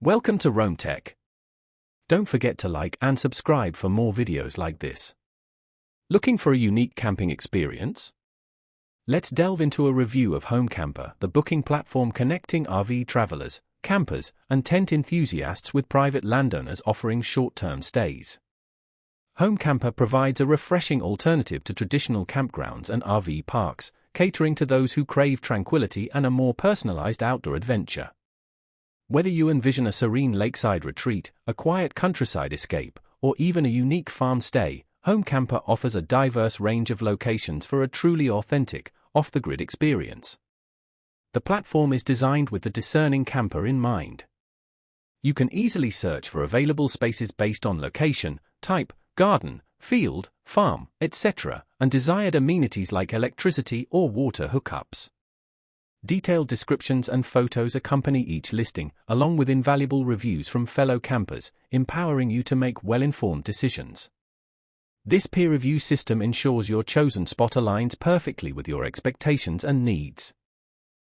Welcome to Rome Tech. Don't forget to like and subscribe for more videos like this. Looking for a unique camping experience? Let's delve into a review of HomeCamper, the booking platform connecting RV travelers, campers, and tent enthusiasts with private landowners offering short-term stays. HomeCamper provides a refreshing alternative to traditional campgrounds and RV parks, catering to those who crave tranquility and a more personalized outdoor adventure. Whether you envision a serene lakeside retreat, a quiet countryside escape, or even a unique farm stay, HomeCamper offers a diverse range of locations for a truly authentic, off-the-grid experience. The platform is designed with the discerning camper in mind. You can easily search for available spaces based on location, type, garden, field, farm, etc., and desired amenities like electricity or water hookups. Detailed descriptions and photos accompany each listing, along with invaluable reviews from fellow campers, empowering you to make well-informed decisions. This peer review system ensures your chosen spot aligns perfectly with your expectations and needs.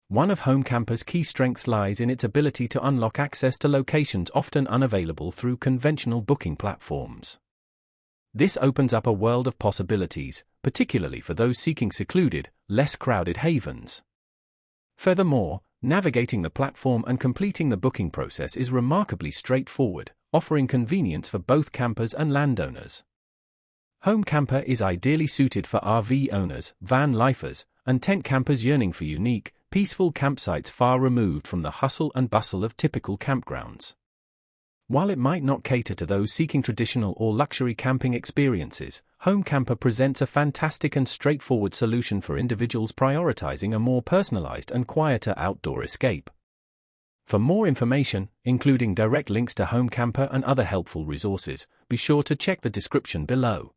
One of HomeCamper's key strengths lies in its ability to unlock access to locations often unavailable through conventional booking platforms. This opens up a world of possibilities, particularly for those seeking secluded, less crowded havens. Furthermore, navigating the platform and completing the booking process is remarkably straightforward, offering convenience for both campers and landowners. HomeCamper is ideally suited for RV owners, van lifers, and tent campers yearning for unique, peaceful campsites far removed from the hustle and bustle of typical campgrounds. While it might not cater to those seeking traditional or luxury camping experiences, HomeCamper presents a fantastic and straightforward solution for individuals prioritizing a more personalized and quieter outdoor escape. For more information, including direct links to HomeCamper and other helpful resources, be sure to check the description below.